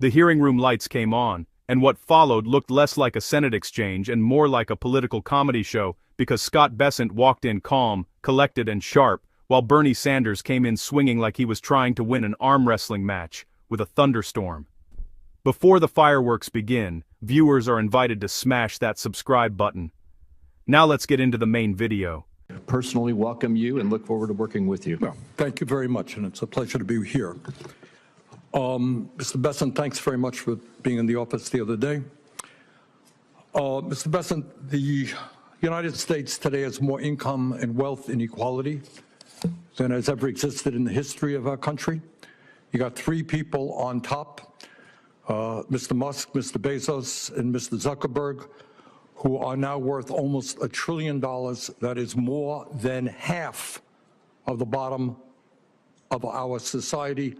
The hearing room lights came on, and what followed looked less like a Senate exchange and more like a political comedy show because Scott Bessent walked in calm, collected and sharp, while Bernie Sanders came in swinging like he was trying to win an arm wrestling match, with a thunderstorm. Before the fireworks begin, viewers are invited to smash that subscribe button. Now let's get into the main video. Personally welcome you and look forward to working with you. Well, thank you very much, and it's a pleasure to be here. Mr. Bessent, thanks very much for being in the office the other day. Mr. Bessent, the United States today has more income and wealth inequality than has ever existed in the history of our country. You got three people on top, Mr. Musk, Mr. Bezos, and Mr. Zuckerberg, who are now worth almost $1 trillion. That is more than half of the bottom of our society,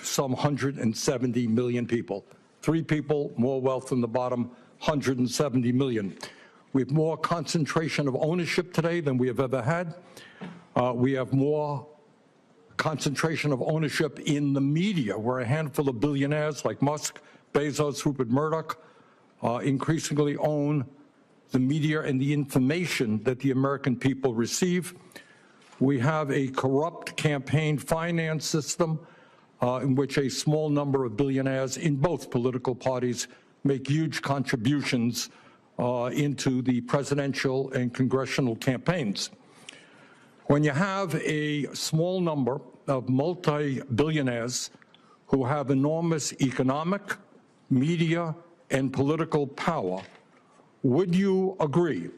some 170 million people. Three people, more wealth than the bottom, 170 million. We have more concentration of ownership today than we have ever had. We have more concentration of ownership in the media, where a handful of billionaires like Musk, Bezos, Rupert Murdoch increasingly own the media and the information that the American people receive. We have a corrupt campaign finance system in which a small number of billionaires in both political parties make huge contributions into the presidential and congressional campaigns. When you have a small number of multi-billionaires who have enormous economic, media, and political power, would you agree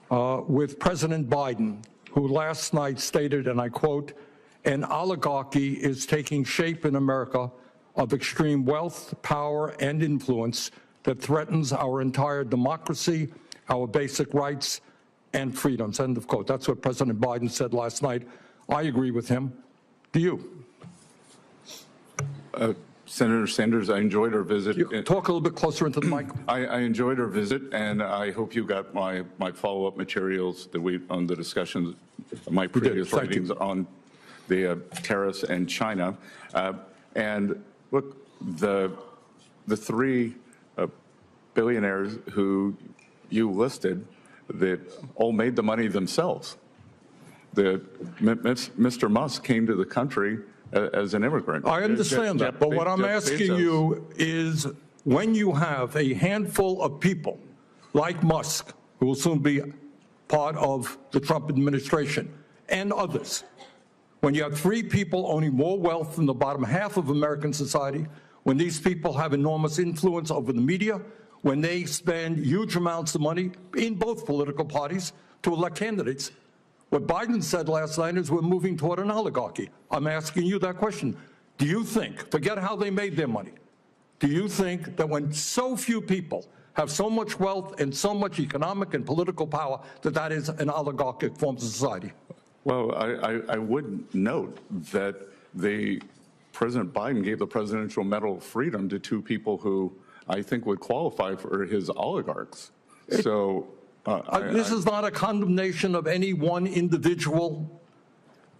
with President Biden, who last night stated, and I quote, "An oligarchy is taking shape in America of extreme wealth, power, and influence that threatens our entire democracy, our basic rights, and freedoms," end of quote. That's what President Biden said last night. I agree with him. Do you? Senator Sanders, I enjoyed our visit. Talk a little bit closer into the mic. I enjoyed our visit, and I hope you got my follow-up materials that on the discussions, my previous writings on the tariffs and China. And look, the three billionaires who you listed that all made the money themselves. Mr. Musk came to the country as an immigrant. I understand that, but what I'm asking you is, when you have a handful of people like Musk, who will soon be part of the Trump administration, and others, when you have three people owning more wealth than the bottom half of American society, when these people have enormous influence over the media, when they spend huge amounts of money in both political parties to elect candidates, what Biden said last night is we're moving toward an oligarchy. I'm asking you that question. Do you think, forget how they made their money, do you think that when so few people have so much wealth and so much economic and political power, that that is an oligarchic form of society? Well, I would note that President Biden gave the Presidential Medal of Freedom to two people who I think would qualify for his oligarchs. So this is not a condemnation of any one individual.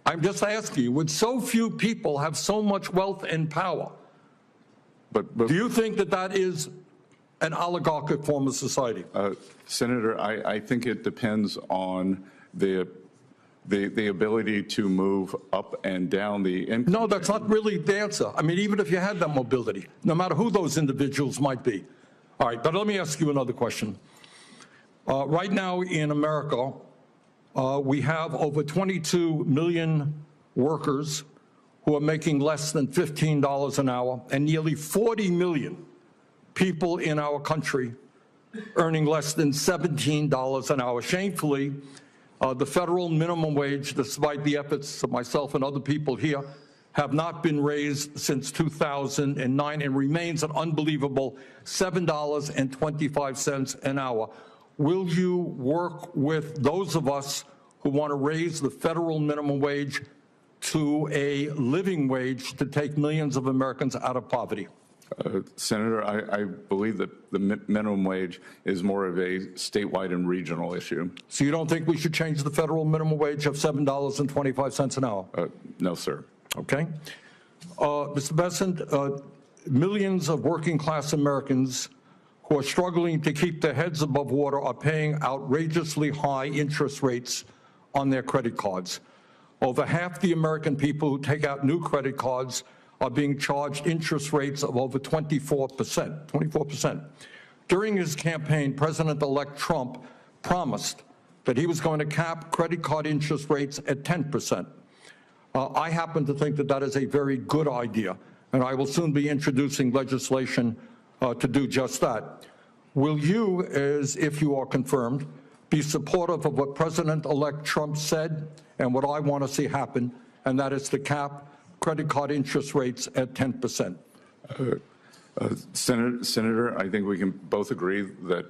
I'm just asking you, would so few people have so much wealth and power? But do you think that that is an oligarchic form of society? Senator, I think it depends on the ability to move up and down the income. No, that's not really the answer. I mean, even if you had that mobility, no matter who those individuals might be. All right, but let me ask you another question. Right now in America, we have over 22 million workers who are making less than $15 an hour, and nearly 40 million people in our country earning less than $17 an hour. Shamefully, the federal minimum wage, despite the efforts of myself and other people here, have not been raised since 2009 and remains an unbelievable $7.25 an hour. Will you work with those of us who want to raise the federal minimum wage to a living wage to take millions of Americans out of poverty? Senator, I believe that the minimum wage is more of a statewide and regional issue. So you don't think we should change the federal minimum wage of $7.25 an hour? No, sir. Okay. Mr. Bessent, millions of working-class Americans who are struggling to keep their heads above water are paying outrageously high interest rates on their credit cards. Over half the American people who take out new credit cards are being charged interest rates of over 24%. 24%. During his campaign, President-elect Trump promised that he was going to cap credit card interest rates at 10%. I happen to think that that is a very good idea, and I will soon be introducing legislation to do just that. Will you, as if you are confirmed, be supportive of what President-elect Trump said and what I want to see happen, and that is to cap credit card interest rates at 10%? Senator, I think we can both agree that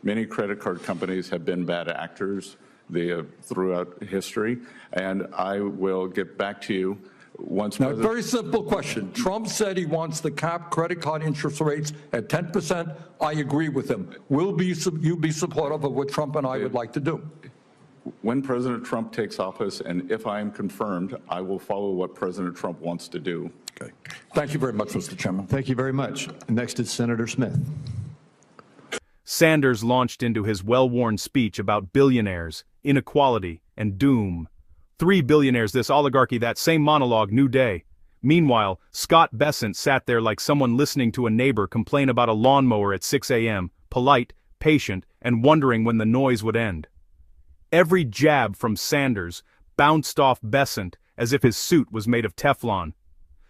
many credit card companies have been bad actors throughout history, and I will get back to you once. Now, very simple question. Trump said he wants to cap credit card interest rates at 10%. I agree with him. Will you be supportive of what Trump and I would like to do? When President Trump takes office, and if I am confirmed, I will follow what President Trump wants to do. Okay. Thank you very much, Mr. Chairman. Thank you very much. Next is Senator Smith. Sanders launched into his well-worn speech about billionaires, inequality, and doom. 3 billionaires, this oligarchy, that same monologue, new day. Meanwhile, Scott Bessent sat there like someone listening to a neighbor complain about a lawnmower at 6 a.m., polite, patient, and wondering when the noise would end. Every jab from Sanders bounced off Bessent as if his suit was made of Teflon.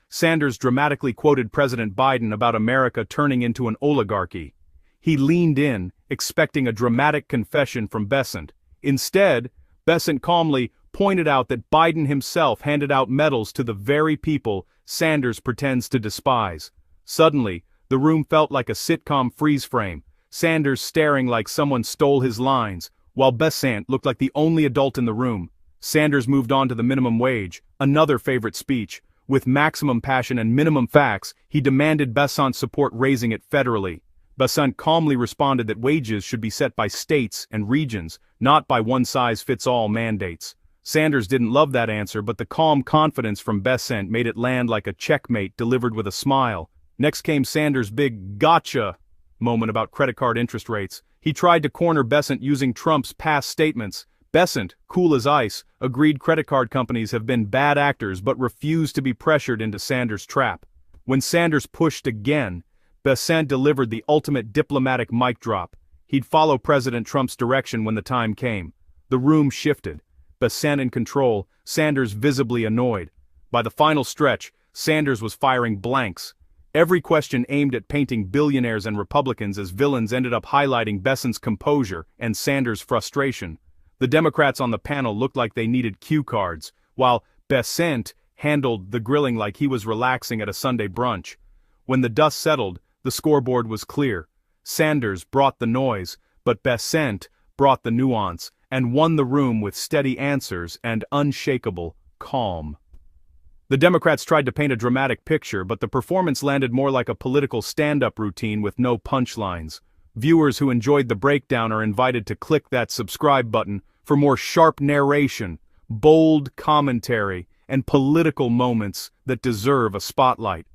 Sanders dramatically quoted President Biden about America turning into an oligarchy. He leaned in, expecting a dramatic confession from Bessent. Instead, Bessent calmly pointed out that Biden himself handed out medals to the very people Sanders pretends to despise. Suddenly, the room felt like a sitcom freeze frame, Sanders staring like someone stole his lines, while Bessent looked like the only adult in the room. Sanders moved on to the minimum wage, another favorite speech. With maximum passion and minimum facts, he demanded Bessent's support raising it federally. Bessent calmly responded that wages should be set by states and regions, not by one-size-fits-all mandates. Sanders didn't love that answer, but the calm confidence from Bessent made it land like a checkmate delivered with a smile. Next came Sanders' big gotcha moment about credit card interest rates. He tried to corner Bessent using Trump's past statements. Bessent, cool as ice, agreed credit card companies have been bad actors but refused to be pressured into Sanders' trap. When Sanders pushed again, Bessent delivered the ultimate diplomatic mic drop. He'd follow President Trump's direction when the time came. The room shifted. Bessent in control, Sanders visibly annoyed. By the final stretch, Sanders was firing blanks. Every question aimed at painting billionaires and Republicans as villains ended up highlighting Bessent's composure and Sanders' frustration. The Democrats on the panel looked like they needed cue cards, while Bessent handled the grilling like he was relaxing at a Sunday brunch. When the dust settled, the scoreboard was clear. Sanders brought the noise, but Bessent brought the nuance, and won the room with steady answers and unshakable calm. The Democrats tried to paint a dramatic picture, but the performance landed more like a political stand-up routine with no punchlines. Viewers who enjoyed the breakdown are invited to click that subscribe button for more sharp narration, bold commentary, and political moments that deserve a spotlight.